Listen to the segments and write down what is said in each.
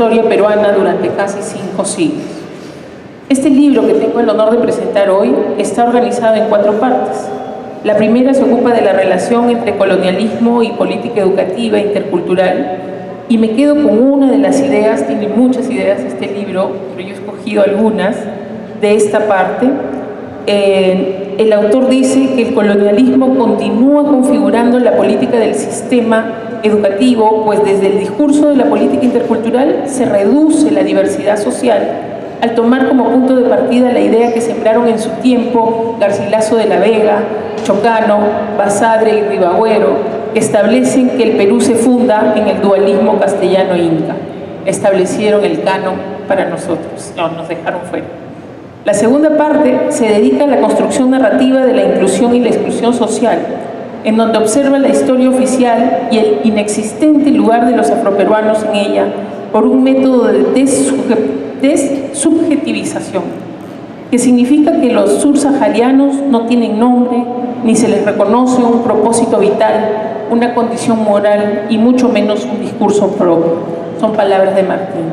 historia peruana durante casi 5 siglos. Este libro que tengo el honor de presentar hoy está organizado en 4 partes. La primera se ocupa de la relación entre colonialismo y política educativa intercultural, y me quedo con una de las ideas, tiene muchas ideas este libro, pero yo he escogido algunas de esta parte. El autor dice que el colonialismo continúa configurando la política del sistema educativo, pues desde el discurso de la política intercultural se reduce la diversidad social al tomar como punto de partida la idea que sembraron en su tiempo Garcilaso de la Vega, Chocano, Basadre y Ribagüero, que establecen que el Perú se funda en el dualismo castellano-inca. Establecieron el canon para nosotros, no, nos dejaron fuera. La segunda parte se dedica a la construcción narrativa de la inclusión y la exclusión social, en donde observa la historia oficial y el inexistente lugar de los afroperuanos en ella por un método de desubjetivización, que significa que los subsaharianos no tienen nombre, ni se les reconoce un propósito vital, una condición moral y mucho menos un discurso propio. Son palabras de Martín.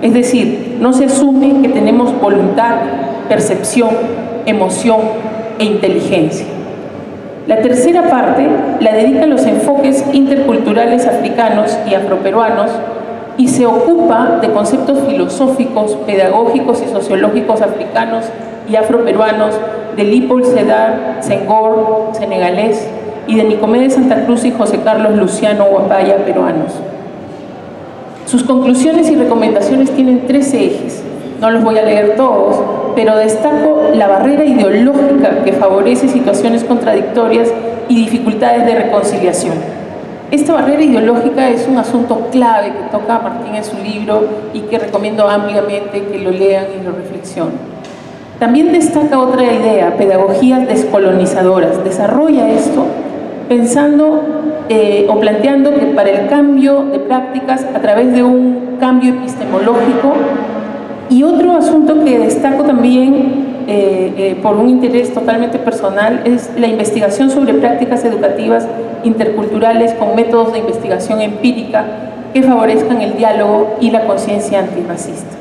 Es decir, no se asume que tenemos voluntad, percepción, emoción e inteligencia. La tercera parte la dedica a los enfoques interculturales africanos y afroperuanos y se ocupa de conceptos filosóficos, pedagógicos y sociológicos africanos y afroperuanos de Leopold Sédar Senghor, senegalés, y de Nicomedes Santa Cruz y José Carlos Luciano Huapaya, peruanos. Sus conclusiones y recomendaciones tienen 3 ejes. No los voy a leer todos, pero destaco la barrera ideológica que favorece situaciones contradictorias y dificultades de reconciliación. Esta barrera ideológica es un asunto clave que toca Martín en su libro y que recomiendo ampliamente que lo lean y lo reflexionen. También destaca otra idea, pedagogías descolonizadoras. Desarrolla esto pensando o planteando que para el cambio de prácticas a través de un cambio epistemológico. Y otro asunto que destaco también por un interés totalmente personal es la investigación sobre prácticas educativas interculturales con métodos de investigación empírica que favorezcan el diálogo y la conciencia antirracista.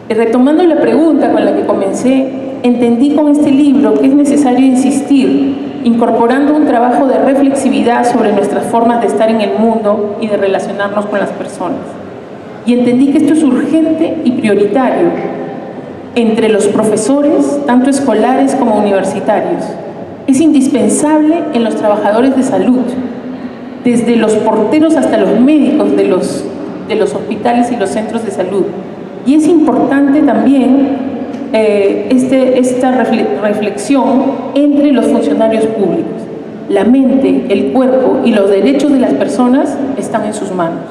Retomando la pregunta con la que comencé, entendí con este libro que es necesario insistir, incorporando un trabajo de reflexividad sobre nuestras formas de estar en el mundo y de relacionarnos con las personas. Y entendí que esto es urgente y prioritario entre los profesores, tanto escolares como universitarios. Es indispensable en los trabajadores de salud, desde los porteros hasta los médicos de los hospitales y los centros de salud. Y es importante también esta reflexión entre los funcionarios públicos. La mente, el cuerpo y los derechos de las personas están en sus manos.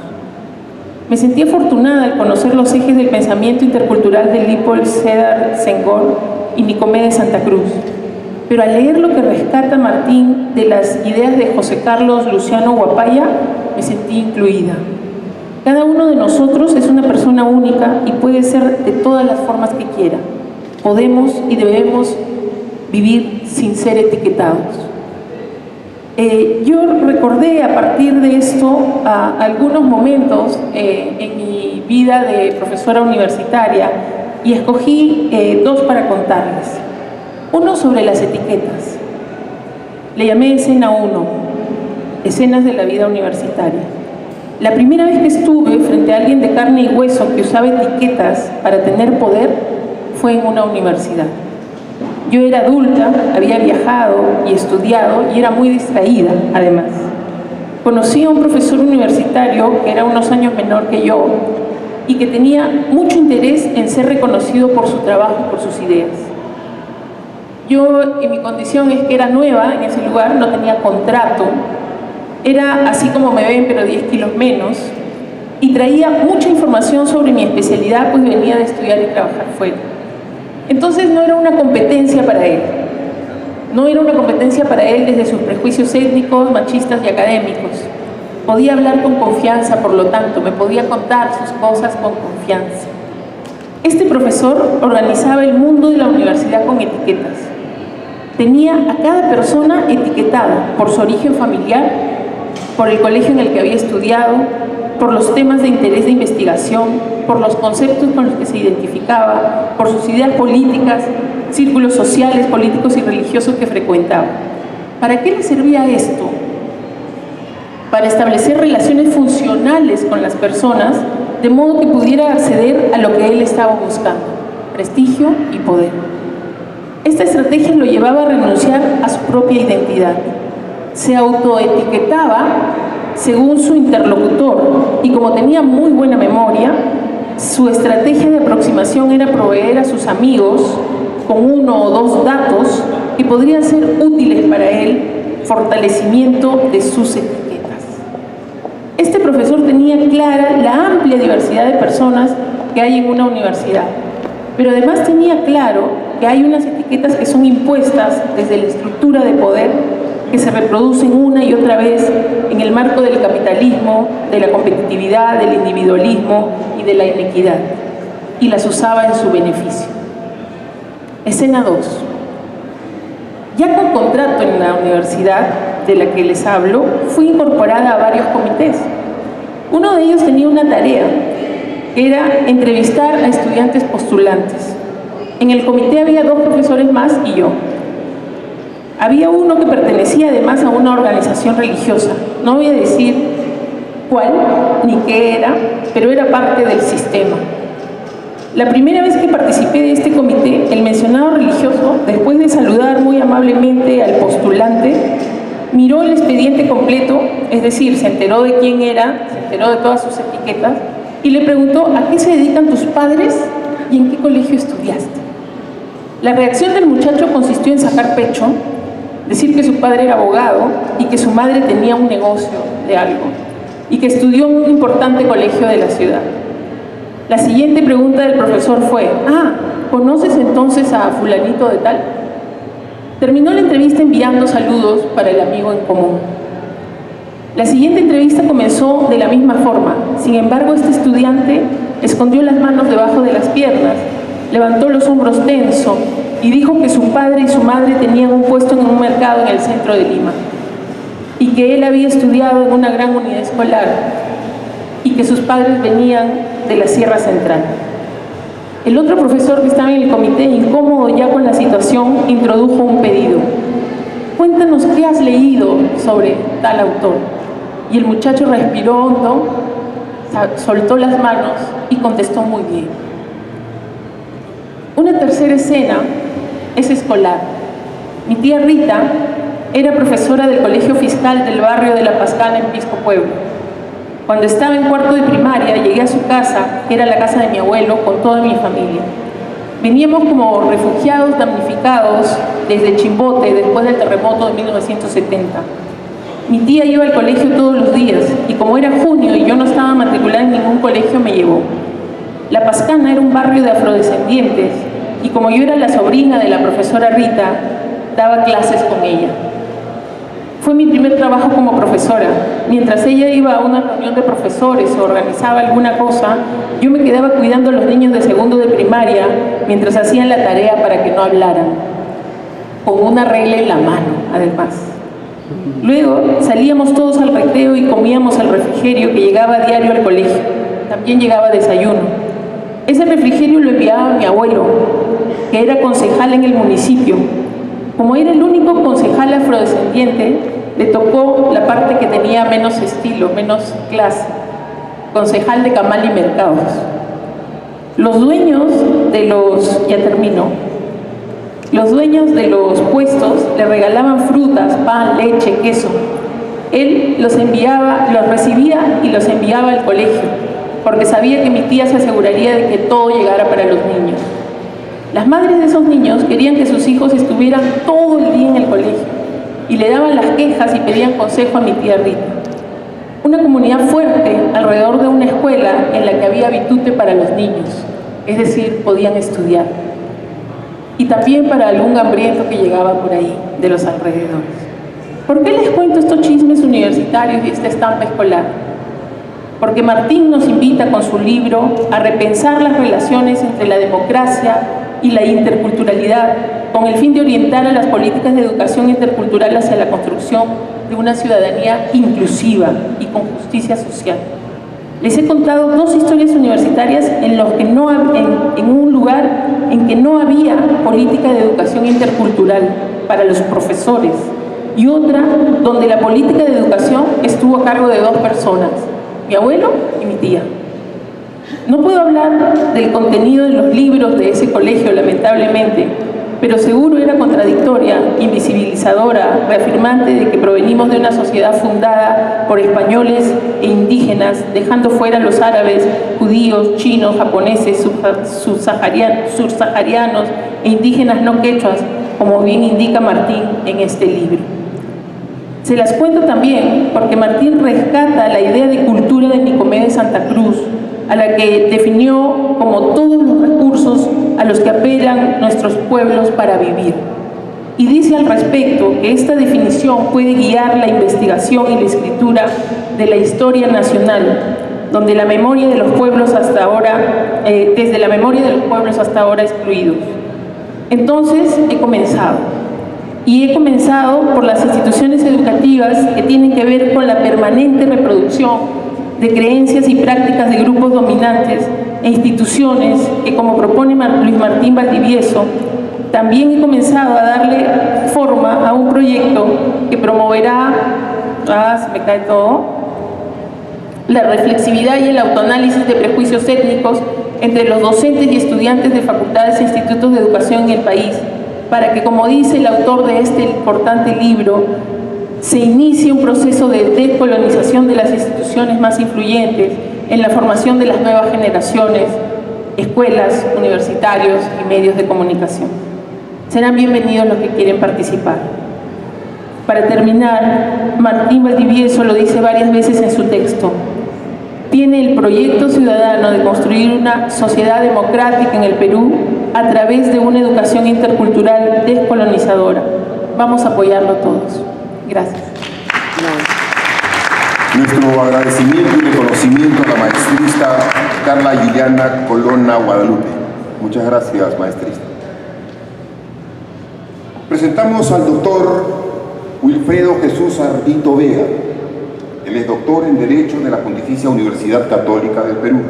Me sentí afortunada al conocer los ejes del pensamiento intercultural de Leopold Sédar Senghor y Nicomedes Santa Cruz, pero al leer lo que rescata Martín de las ideas de José Carlos Luciano Huapaya, me sentí incluida. Cada uno de nosotros es una persona única y puede ser de todas las formas que quiera. Podemos y debemos vivir sin ser etiquetados. Yo recordé a partir de esto algunos momentos en mi vida de profesora universitaria y escogí 2 para contarles. Uno sobre las etiquetas. Le llamé escena 1, escenas de la vida universitaria. La primera vez que estuve frente a alguien de carne y hueso que usaba etiquetas para tener poder fue en una universidad. Yo era adulta, había viajado y estudiado y era muy distraída, además. Conocí a un profesor universitario que era unos años menor que yo y que tenía mucho interés en ser reconocido por su trabajo y por sus ideas. Yo, en mi condición es que era nueva en ese lugar, no tenía contrato, era así como me ven, pero 10 kilos menos, y traía mucha información sobre mi especialidad, pues venía de estudiar y trabajar fuera. Entonces no era una competencia para él. No era una competencia para él desde sus prejuicios étnicos, machistas y académicos. Podía hablar con confianza, por lo tanto, me podía contar sus cosas con confianza. Este profesor organizaba el mundo de la universidad con etiquetas. Tenía a cada persona etiquetada por su origen familiar, por el colegio en el que había estudiado, por los temas de interés de investigación, por los conceptos con los que se identificaba, por sus ideas políticas, círculos sociales, políticos y religiosos que frecuentaba. ¿Para qué le servía esto? Para establecer relaciones funcionales con las personas, de modo que pudiera acceder a lo que él estaba buscando: prestigio y poder. Esta estrategia lo llevaba a renunciar a su propia identidad. Se autoetiquetaba según su interlocutor y, como tenía muy buena memoria, su estrategia de aproximación era proveer a sus amigos con 1 o 2 datos que podrían ser útiles para él, fortalecimiento de sus etiquetas. Este profesor tenía clara la amplia diversidad de personas que hay en una universidad, pero además tenía claro que hay unas etiquetas que son impuestas desde la estructura de poder, que se reproducen una y otra vez en el marco del capitalismo, de la competitividad, del individualismo y de la inequidad, y las usaba en su beneficio. Escena 2. Ya con contrato en la universidad de la que les hablo, fui incorporada a varios comités. Uno de ellos tenía una tarea, que era entrevistar a estudiantes postulantes. En el comité había 2 profesores más y yo. Había uno que pertenecía además a una organización religiosa. No voy a decir cuál ni qué era, pero era parte del sistema. La primera vez que participé de este comité, el mencionado religioso, después de saludar muy amablemente al postulante, miró el expediente completo, es decir, se enteró de quién era, se enteró de todas sus etiquetas, y le preguntó: ¿a qué se dedican tus padres y en qué colegio estudiaste? La reacción del muchacho consistió en sacar pecho, decir que su padre era abogado y que su madre tenía un negocio de algo y que estudió en un importante colegio de la ciudad. La siguiente pregunta del profesor fue: ¿conoces entonces a fulanito de tal? Terminó la entrevista enviando saludos para el amigo en común. La siguiente entrevista comenzó de la misma forma. Sin embargo, este estudiante escondió las manos debajo de las piernas, levantó los hombros tenso y dijo que su padre y su madre tenían un puesto en un mercado en el centro de Lima y que él había estudiado en una gran unidad escolar y que sus padres venían de la Sierra Central. El otro profesor que estaba en el comité, incómodo ya con la situación, introdujo un pedido: cuéntanos qué has leído sobre tal autor. Y el muchacho respiró hondo, soltó las manos y contestó muy bien. Una tercera escena es escolar. Mi tía Rita era profesora del colegio fiscal del barrio de La Pascana en Pisco Pueblo. Cuando estaba en cuarto de primaria, llegué a su casa, que era la casa de mi abuelo, con toda mi familia. Veníamos como refugiados damnificados desde Chimbote después del terremoto de 1970. Mi tía iba al colegio todos los días y como era junio y yo no estaba matriculada en ningún colegio, me llevó. La Pascana era un barrio de afrodescendientes y como yo era la sobrina de la profesora Rita, daba clases con ella. Fue mi primer trabajo como profesora. Mientras ella iba a una reunión de profesores o organizaba alguna cosa, yo me quedaba cuidando a los niños de segundo de primaria mientras hacían la tarea para que no hablaran, con una regla en la mano, además. Luego salíamos todos al recreo y comíamos el refrigerio que llegaba a diario al colegio. También llegaba desayuno. Ese refrigerio lo enviaba mi abuelo, que era concejal en el municipio. Como era el único concejal afrodescendiente, le tocó la parte que tenía menos estilo, menos clase: concejal de Camal y Mercados. Los dueños de los puestos le regalaban frutas, pan, leche, queso. Él los recibía y los enviaba al colegio, porque sabía que mi tía se aseguraría de que todo llegara para los niños. Las madres de esos niños querían que sus hijos estuvieran todo el día en el colegio y le daban las quejas y pedían consejo a mi tía Rita. Una comunidad fuerte alrededor de una escuela en la que había habitute para los niños, es decir, podían estudiar. Y también para algún hambriento que llegaba por ahí, de los alrededores. ¿Por qué les cuento estos chismes universitarios y esta estampa escolar? Porque Martín nos invita con su libro a repensar las relaciones entre la democracia y la interculturalidad, con el fin de orientar a las políticas de educación intercultural hacia la construcción de una ciudadanía inclusiva y con justicia social. Les he contado 2 historias universitarias en un lugar en que no había política de educación intercultural para los profesores, y otra donde la política de educación estuvo a cargo de 2 personas, mi abuelo y mi tía. No puedo hablar del contenido de los libros de ese colegio, lamentablemente, pero seguro era contradictoria, invisibilizadora, reafirmante de que provenimos de una sociedad fundada por españoles e indígenas, dejando fuera a los árabes, judíos, chinos, japoneses, sursaharianos e indígenas no quechuas, como bien indica Martín en este libro. Se las cuento también porque Martín rescata la idea de cultura de Nicomedes Santa Cruz, a la que definió como todos los recursos a los que apelan nuestros pueblos para vivir. Y dice al respecto que esta definición puede guiar la investigación y la escritura de la historia nacional, donde la memoria de los pueblos hasta ahora, desde la memoria de los pueblos hasta ahora excluidos. Entonces he comenzado. Y he comenzado por las instituciones educativas que tienen que ver con la permanente reproducción de creencias y prácticas de grupos dominantes e instituciones que, como propone Luis Martín Valdivieso, también he comenzado a darle forma a un proyecto que promoverá, se me cae todo, la reflexividad y el autoanálisis de prejuicios étnicos entre los docentes y estudiantes de facultades e institutos de educación en el país, para que, como dice el autor de este importante libro, se inicie un proceso de decolonización de las instituciones más influyentes en la formación de las nuevas generaciones, escuelas, universitarios y medios de comunicación. Serán bienvenidos los que quieren participar. Para terminar, Martín Valdivieso lo dice varias veces en su texto. Tiene el proyecto ciudadano de construir una sociedad democrática en el Perú a través de una educación intercultural descolonizadora. Vamos a apoyarlo todos. Gracias. Nuestro agradecimiento y reconocimiento a la maestrista Carla Liliana Colonna Guadalupe. Muchas gracias, maestrista. Presentamos al doctor Wilfredo Jesús Ardito Vega. Él es doctor en Derecho de la Pontificia Universidad Católica del Perú.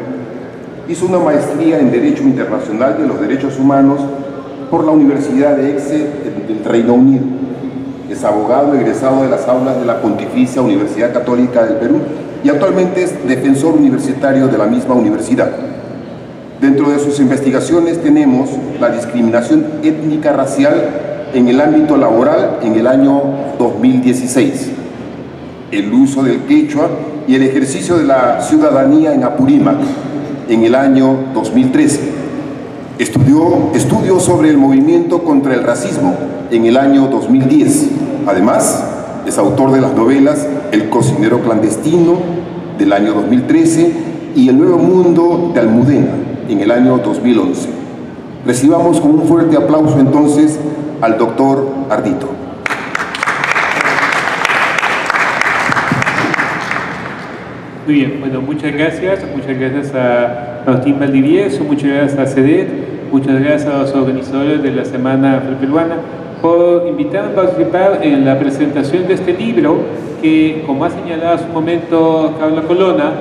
Hizo una maestría en Derecho Internacional de los Derechos Humanos por la Universidad de Exeter del Reino Unido. Es abogado egresado de las aulas de la Pontificia Universidad Católica del Perú y actualmente es defensor universitario de la misma universidad. Dentro de sus investigaciones tenemos la discriminación étnica racial en el ámbito laboral en el año 2016, el uso del quechua y el ejercicio de la ciudadanía en Apurímac en el año 2013. Estudió sobre el movimiento contra el racismo en el año 2010. Además, es autor de las novelas El cocinero clandestino del año 2013 y El nuevo mundo de Almudena en el año 2011. Recibamos con un fuerte aplauso entonces al doctor Ardito. Muy bien, bueno, muchas gracias a Martín Valdivieso, muchas gracias a CEDET, muchas gracias a los organizadores de la Semana Afroperuana por invitarme a participar en la presentación de este libro que, como ha señalado hace un momento Carla Colonna,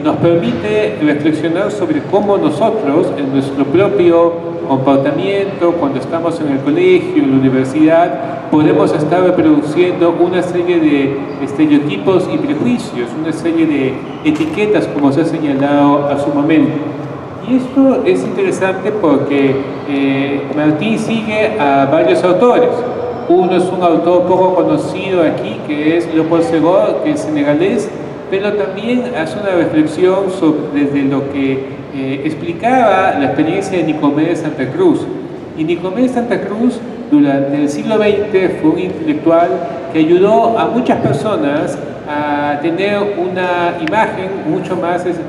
nos permite reflexionar sobre cómo nosotros, en nuestro propio comportamiento, cuando estamos en el colegio, en la universidad, podemos estar reproduciendo una serie de estereotipos y prejuicios, una serie de etiquetas, como se ha señalado hace un momento. Y esto es interesante porque Martín sigue a varios autores. Uno es un autor poco conocido aquí, que es Léopold Senghor, que es senegalés, pero también hace una reflexión desde lo que explicaba la experiencia de Nicomedes Santa Cruz. Y Nicomedes Santa Cruz, durante el siglo XX, fue un intelectual que ayudó a muchas personas a tener una imagen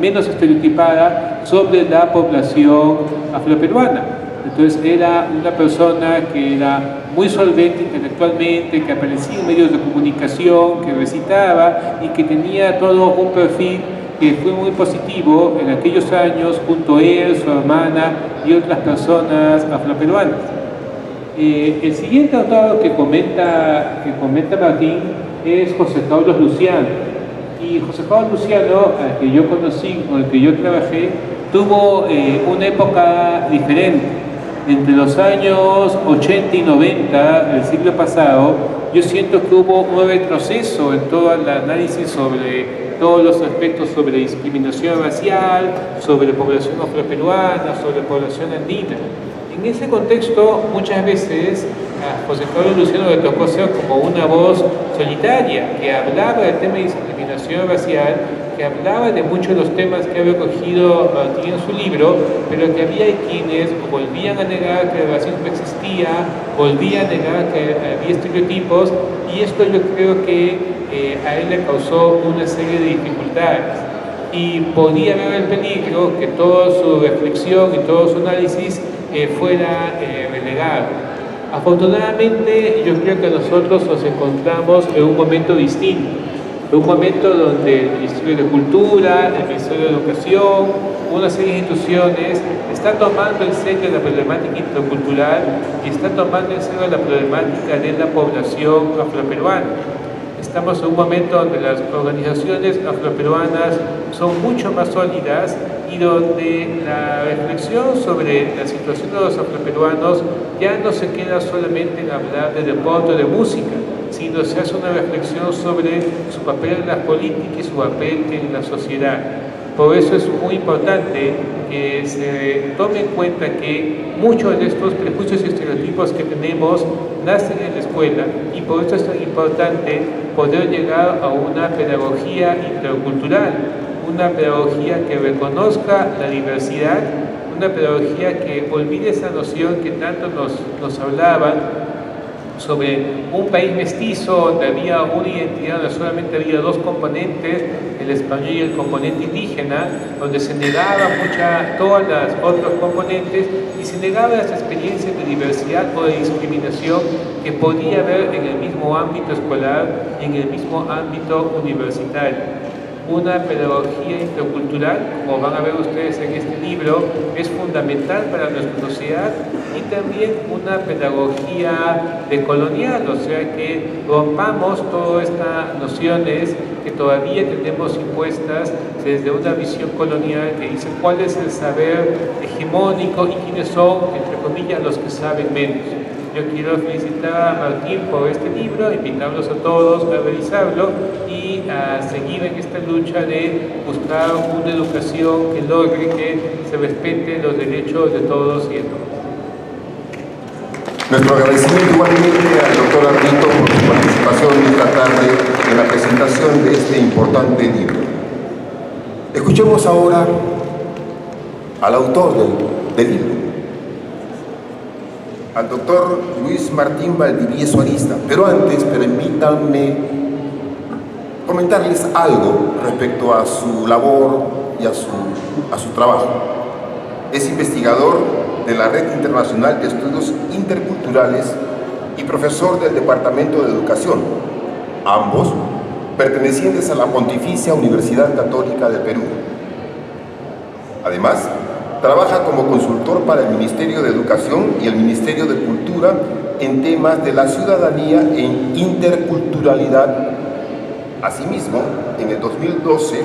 menos estereotipada sobre la población afroperuana. Entonces era una persona que era muy solvente intelectualmente, que aparecía en medios de comunicación, que recitaba y que tenía todo un perfil que fue muy positivo en aquellos años junto a él, su hermana y otras personas afroperuanas. El siguiente autor que comenta Martín es José Carlos Luciano. Y José Juan Luciano, al que yo conocí, con el que yo trabajé, tuvo una época diferente. Entre los años 80 y 90 del siglo pasado, yo siento que hubo un retroceso en todo el análisis sobre todos los aspectos sobre discriminación racial, sobre población afroperuana, sobre población andina. En ese contexto, muchas veces a José Pablo Luciano le tocó ser como una voz solitaria que hablaba del tema de discriminación racial, que hablaba de muchos de los temas que había cogido Martín en su libro, pero que había quienes volvían a negar que el racismo existía, volvían a negar que había estereotipos, y esto yo creo que a él le causó una serie de dificultades. Y podía haber el peligro que toda su reflexión y todo su análisis fuera relegado. Afortunadamente, yo creo que nosotros nos encontramos en un momento distinto, en un momento donde el Ministerio de Cultura, el Ministerio de Educación, una serie de instituciones está tomando en serio la problemática intercultural y está tomando en serio la problemática de la población afroperuana. Estamos en un momento donde las organizaciones afroperuanas son mucho más sólidas y donde la reflexión sobre la situación de los afroperuanos ya no se queda solamente en hablar de deporte o de música, sino se hace una reflexión sobre su papel en la política y su papel en la sociedad. Por eso es muy importante que se tome en cuenta que muchos de estos prejuicios y estereotipos que tenemos nacen en la escuela, y por eso es tan importante poder llegar a una pedagogía intercultural, una pedagogía que reconozca la diversidad, una pedagogía que olvide esa noción que tanto nos hablaban sobre un país mestizo donde había una identidad, donde solamente había dos componentes, el español y el componente indígena, donde se negaba todas las otros componentes y se negaba las experiencias de diversidad o de discriminación que podía haber en el mismo ámbito escolar y en el mismo ámbito universitario. Una pedagogía intercultural, como van a ver ustedes en este libro, es fundamental para nuestra sociedad, y también una pedagogía decolonial, o sea que rompamos todas estas nociones que todavía tenemos impuestas desde una visión colonial que dice cuál es el saber hegemónico y quiénes son, entre comillas, los que saben menos. Yo quiero felicitar a Martín por este libro, invitarlos a todos a revisarlo y a seguir en esta lucha de buscar una educación que logre que se respeten los derechos de todos y de todas. Nuestro agradecimiento igualmente al doctor Ardito por su participación esta tarde en la presentación de este importante libro. Escuchemos ahora al autor del libro, al doctor Luis Martín Valdivieso Arista. Pero antes, permítanme comentarles algo respecto a su labor y a su trabajo. Es investigador de la Red Internacional de Estudios Interculturales y profesor del Departamento de Educación, ambos pertenecientes a la Pontificia Universidad Católica del Perú. Además, trabaja como consultor para el Ministerio de Educación y el Ministerio de Cultura en temas de la ciudadanía e interculturalidad. Asimismo, en el 2012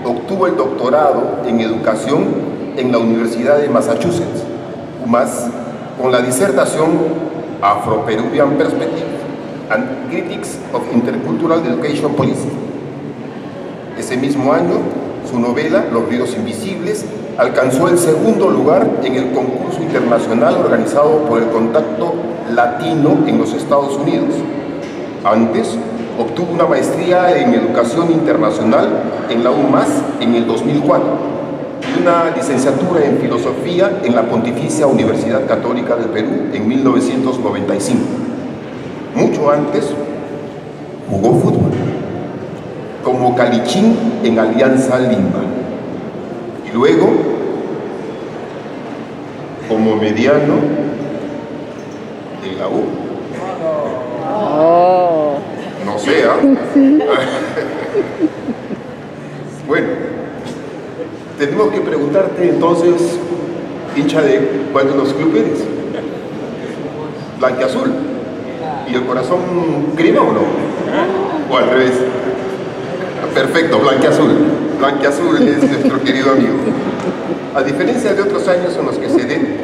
obtuvo el doctorado en Educación en la Universidad de Massachusetts, UMass, con la disertación Afro-Peruvian Perspective and Critics of Intercultural Education Policy. Ese mismo año, su novela Los ríos invisibles alcanzó el segundo lugar en el concurso internacional organizado por el Contacto Latino en los Estados Unidos. Antes, obtuvo una maestría en Educación Internacional en la UMass en el 2004 y una licenciatura en Filosofía en la Pontificia Universidad Católica del Perú en 1995. Mucho antes, jugó fútbol como calichín en Alianza Lima y luego como mediano en la U. No sea. Bueno, tenemos que preguntarte entonces, hincha de cuál de los clubes eres. ¿Blanquiazul? ¿Y el corazón crema o no? ¿O al revés? Perfecto, blanquiazul. Blanquiazul es nuestro querido amigo. A diferencia de otros años en los que se den,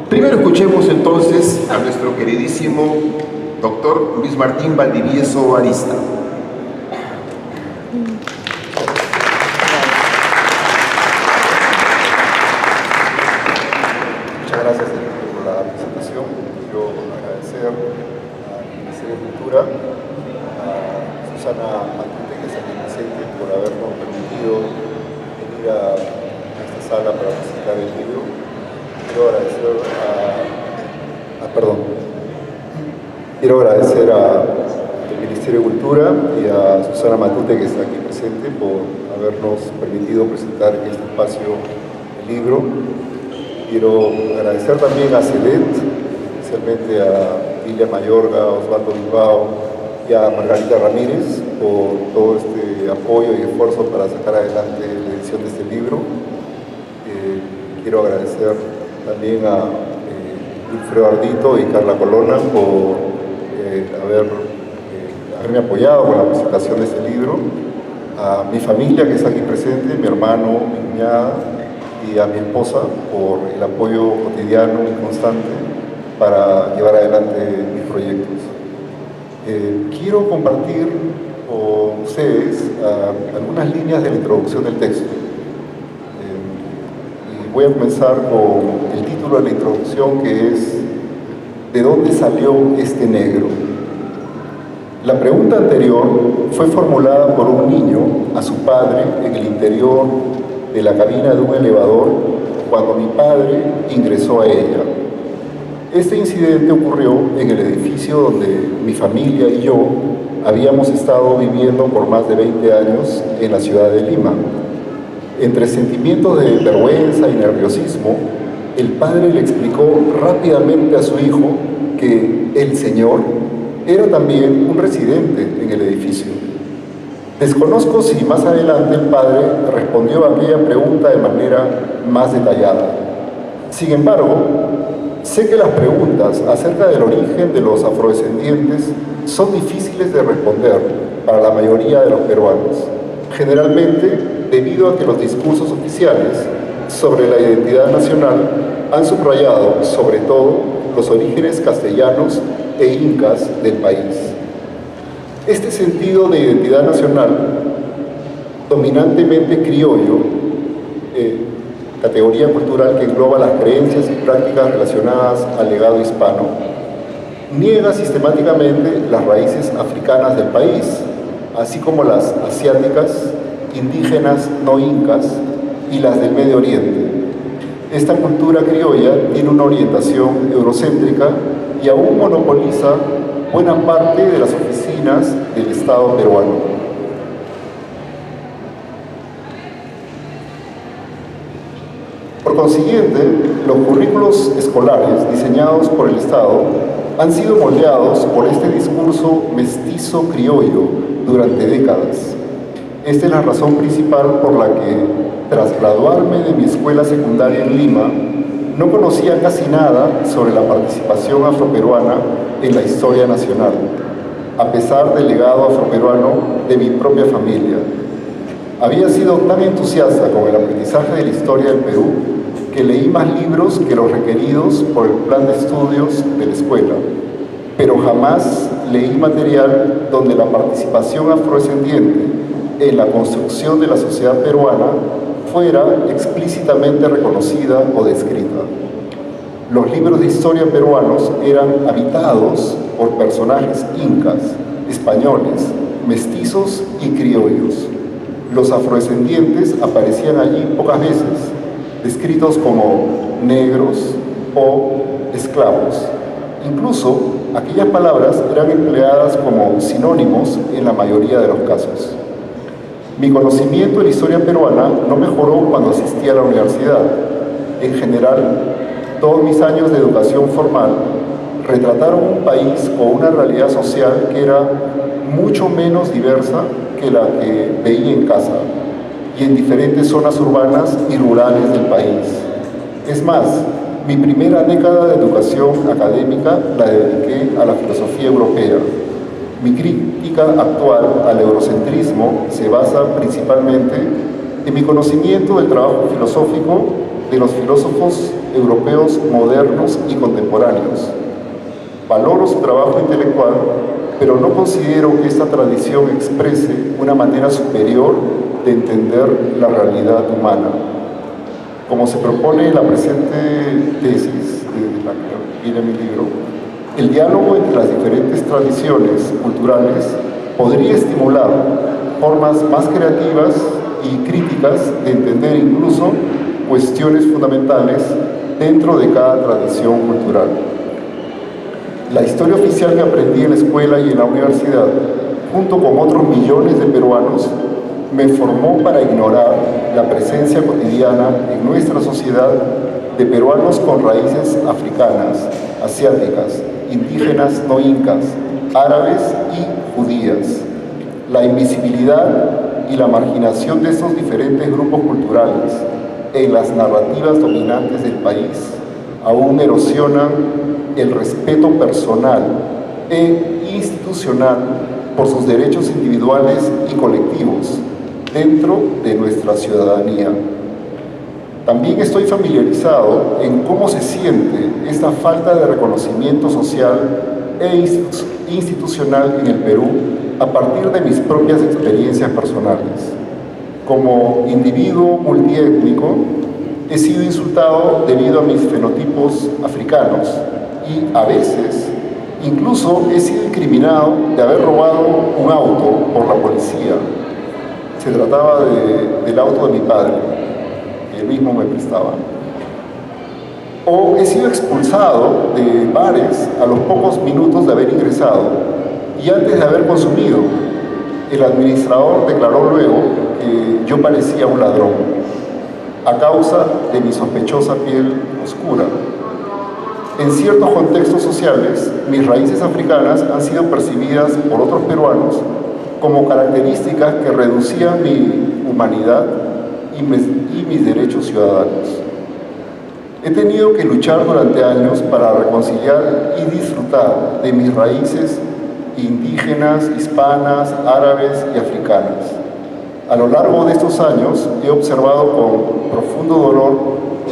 primero escuchemos entonces a nuestro queridísimo doctor Luis Martín Valdivieso Arista. Muchas gracias por la presentación. Quiero agradecer al Ministerio de Cultura, a Susana Matute, que es aquí presente, por habernos permitido venir a esta sala para presentar el libro. Quiero agradecer al Ministerio de Cultura y a Susana Matute, que está aquí presente, por habernos permitido presentar en este espacio el libro. Quiero agradecer también a CEDET, especialmente a Lilia Mayorga, Osvaldo Bilbao y a Margarita Ramírez por todo este apoyo y esfuerzo para sacar adelante la edición de este libro. Quiero agradecer también a Wilfredo Ardito y Carla Colonna por haberme apoyado con la presentación de este libro, a mi familia que está aquí presente, mi hermano, mi cuñada, y a mi esposa por el apoyo cotidiano y constante para llevar adelante mis proyectos. Quiero compartir con ustedes algunas líneas de la introducción del texto. Y voy a comenzar con el título de la introducción, que es ¿de dónde salió este negro? La pregunta anterior fue formulada por un niño a su padre en el interior de la cabina de un elevador cuando mi padre ingresó a ella. Este incidente ocurrió en el edificio donde mi familia y yo habíamos estado viviendo por más de 20 años en la ciudad de Lima. Entre sentimientos de vergüenza y nerviosismo, el padre le explicó rápidamente a su hijo que el señor era también un residente en el edificio. Desconozco si más adelante el padre respondió a aquella pregunta de manera más detallada. Sin embargo, sé que las preguntas acerca del origen de los afrodescendientes son difíciles de responder para la mayoría de los peruanos, generalmente debido a que los discursos oficiales sobre la identidad nacional han subrayado, sobre todo, los orígenes castellanos e incas del país. Este sentido de identidad nacional, dominantemente criollo, categoría cultural que engloba las creencias y prácticas relacionadas al legado hispano, niega sistemáticamente las raíces africanas del país, así como las asiáticas, indígenas no incas y las del Medio Oriente. Esta cultura criolla tiene una orientación eurocéntrica y aún monopoliza buena parte de las oficinas del Estado peruano. Por consiguiente, los currículos escolares diseñados por el Estado han sido moldeados por este discurso mestizo criollo durante décadas. Esta es la razón principal por la que, tras graduarme de mi escuela secundaria en Lima, no conocía casi nada sobre la participación afroperuana en la historia nacional, a pesar del legado afroperuano de mi propia familia. Había sido tan entusiasta con el aprendizaje de la historia del Perú que leí más libros que los requeridos por el plan de estudios de la escuela, pero jamás leí material donde la participación afrodescendiente en la construcción de la sociedad peruana fuera explícitamente reconocida o descrita. Los libros de historia peruanos eran habitados por personajes incas, españoles, mestizos y criollos. Los afrodescendientes aparecían allí pocas veces, descritos como negros o esclavos. Incluso aquellas palabras eran empleadas como sinónimos en la mayoría de los casos. Mi conocimiento de la historia peruana no mejoró cuando asistí a la universidad. En general, todos mis años de educación formal retrataron un país con una realidad social que era mucho menos diversa que la que veía en casa y en diferentes zonas urbanas y rurales del país. Es más, mi primera década de educación académica la dediqué a la filosofía europea. Mi crítica actual al eurocentrismo se basa principalmente en mi conocimiento del trabajo filosófico de los filósofos europeos modernos y contemporáneos. Valoro su trabajo intelectual, pero no considero que esta tradición exprese una manera superior de entender la realidad humana. Como se propone en la presente tesis, de la que viene mi libro, el diálogo entre las diferentes tradiciones culturales podría estimular formas más creativas y críticas de entender incluso cuestiones fundamentales dentro de cada tradición cultural. La historia oficial que aprendí en la escuela y en la universidad, junto con otros millones de peruanos, me formó para ignorar la presencia cotidiana en nuestra sociedad de peruanos con raíces africanas, asiáticas, indígenas no incas, árabes y judías. La invisibilidad y la marginación de estos diferentes grupos culturales en las narrativas dominantes del país aún erosionan el respeto personal e institucional por sus derechos individuales y colectivos dentro de nuestra ciudadanía. También estoy familiarizado en cómo se siente esta falta de reconocimiento social e institucional en el Perú a partir de mis propias experiencias personales. Como individuo multiétnico, he sido insultado debido a mis fenotipos africanos y a veces incluso he sido incriminado de haber robado un auto por la policía. Se trataba del auto de mi padre, que él mismo me prestaba. O he sido expulsado de bares a los pocos minutos de haber ingresado y antes de haber consumido. El administrador declaró luego que yo parecía un ladrón a causa de mi sospechosa piel oscura. En ciertos contextos sociales, mis raíces africanas han sido percibidas por otros peruanos como características que reducían mi humanidad y mis derechos ciudadanos. He tenido que luchar durante años para reconciliar y disfrutar de mis raíces indígenas, hispanas, árabes y africanas. A lo largo de estos años he observado con profundo dolor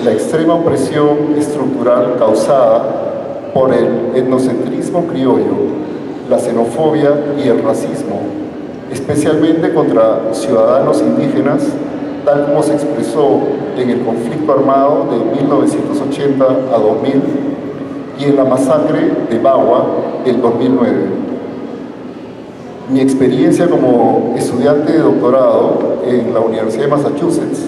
la extrema opresión estructural causada por el etnocentrismo criollo, la xenofobia y el racismo, especialmente contra ciudadanos indígenas, tal como se expresó en el conflicto armado de 1980 a 2000 y en la masacre de Bagua del 2009. Mi experiencia como estudiante de doctorado en la Universidad de Massachusetts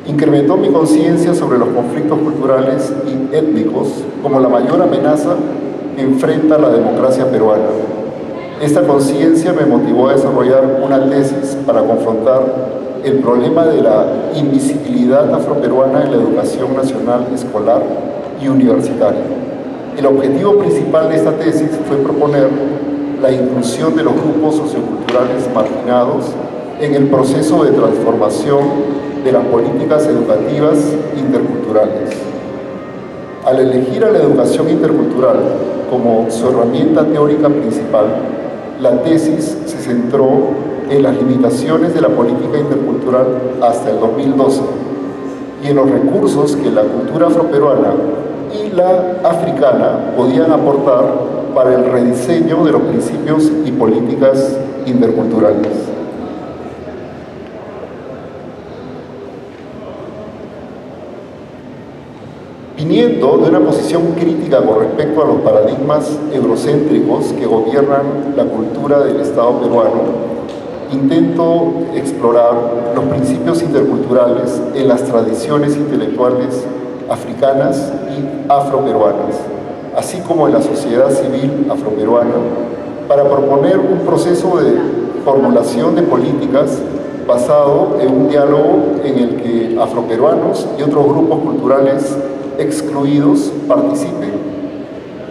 incrementó mi conciencia sobre los conflictos culturales y étnicos como la mayor amenaza que enfrenta la democracia peruana. Esta conciencia me motivó a desarrollar una tesis para confrontar el problema de la invisibilidad afroperuana en la educación nacional escolar y universitaria. El objetivo principal de esta tesis fue proponer la inclusión de los grupos socioculturales marginados en el proceso de transformación de las políticas educativas interculturales. Al elegir a la educación intercultural como su herramienta teórica principal, la tesis se centró en las limitaciones de la política intercultural hasta el 2012 y en los recursos que la cultura afroperuana y la africana podían aportar para el rediseño de los principios y políticas interculturales. Viniendo de una posición crítica con respecto a los paradigmas eurocéntricos que gobiernan la cultura del Estado peruano, intento explorar los principios interculturales en las tradiciones intelectuales africanas y afroperuanas, así como en la sociedad civil afroperuana, para proponer un proceso de formulación de políticas basado en un diálogo en el que afroperuanos y otros grupos culturales excluidos participen.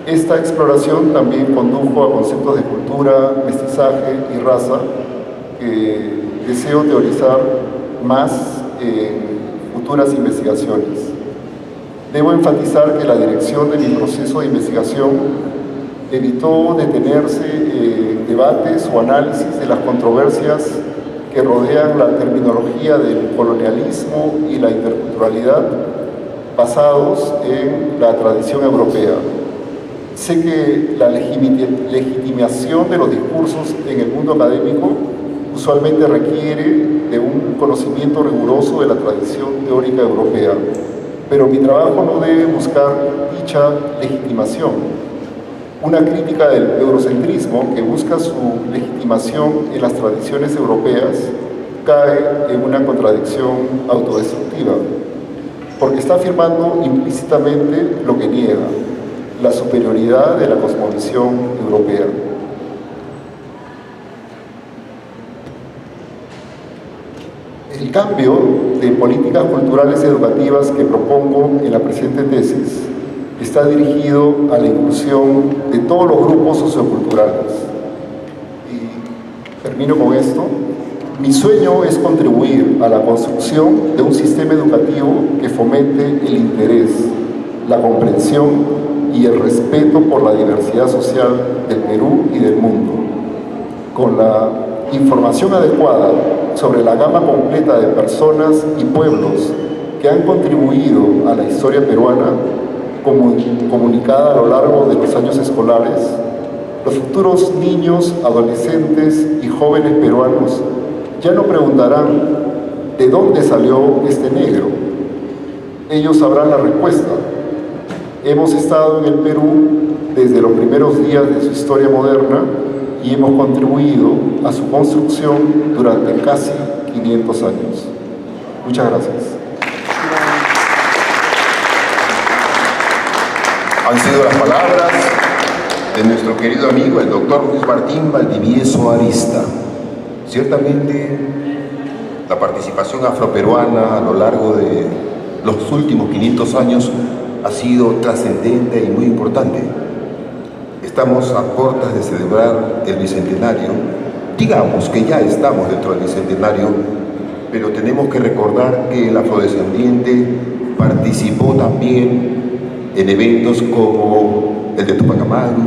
Esta exploración también condujo a conceptos de cultura, mestizaje y raza que deseo teorizar más en futuras investigaciones. Debo enfatizar que la dirección de mi proceso de investigación evitó detenerse en debates o análisis de las controversias que rodean la terminología del colonialismo y la interculturalidad basados en la tradición europea. Sé que la legitimación de los discursos en el mundo académico usualmente requiere de un conocimiento riguroso de la tradición teórica europea, pero mi trabajo no debe buscar dicha legitimación. Una crítica del eurocentrismo que busca su legitimación en las tradiciones europeas cae en una contradicción autodestructiva, porque está afirmando implícitamente lo que niega, la superioridad de la cosmovisión europea. El cambio de políticas culturales educativas que propongo en la presente tesis está dirigido a la inclusión de todos los grupos socioculturales. Y termino con esto. Mi sueño es contribuir a la construcción de un sistema educativo que fomente el interés, la comprensión y el respeto por la diversidad social del Perú y del mundo, con la información adecuada sobre la gama completa de personas y pueblos que han contribuido a la historia peruana, comunicada a lo largo de los años escolares. Los futuros niños, adolescentes y jóvenes peruanos ya no preguntarán ¿de dónde salió este negro? Ellos sabrán la respuesta. Hemos estado en el Perú desde los primeros días de su historia moderna y hemos contribuido a su construcción durante casi 500 años. Muchas gracias. Han sido las palabras de nuestro querido amigo, el doctor Luis Martín Valdivieso Arista. Ciertamente, la participación afroperuana a lo largo de los últimos 500 años ha sido trascendente y muy importante. Estamos a puertas de celebrar el Bicentenario. Digamos que ya estamos dentro del Bicentenario, pero tenemos que recordar que el afrodescendiente participó también en eventos como el de Tupac Amaru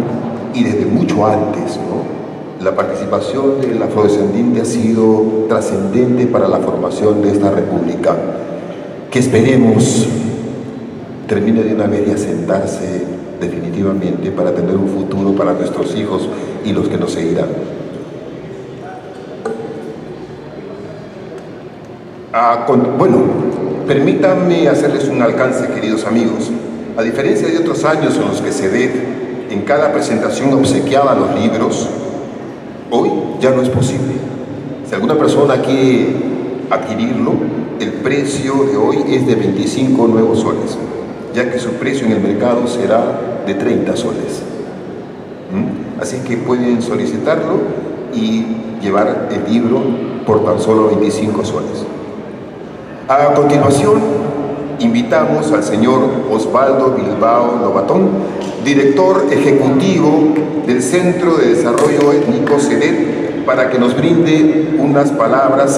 y desde mucho antes, ¿no? La participación del afrodescendiente ha sido trascendente para la formación de esta república, que esperemos termine de una vez y asentarse definitivamente para tener un futuro para nuestros hijos y los que nos seguirán. Bueno, permítanme hacerles un alcance, queridos amigos. A diferencia de otros años en los que CEDET en cada presentación obsequiaba los libros, hoy ya no es posible. Si alguna persona quiere adquirirlo, el precio de hoy es de 25 nuevos soles, ya que su precio en el mercado será de 30 soles. Así que pueden solicitarlo y llevar el libro por tan solo 25 soles. A continuación, invitamos al señor Osvaldo Bilbao Lobatón, director ejecutivo del Centro de Desarrollo Étnico CEDET, para que nos brinde unas palabras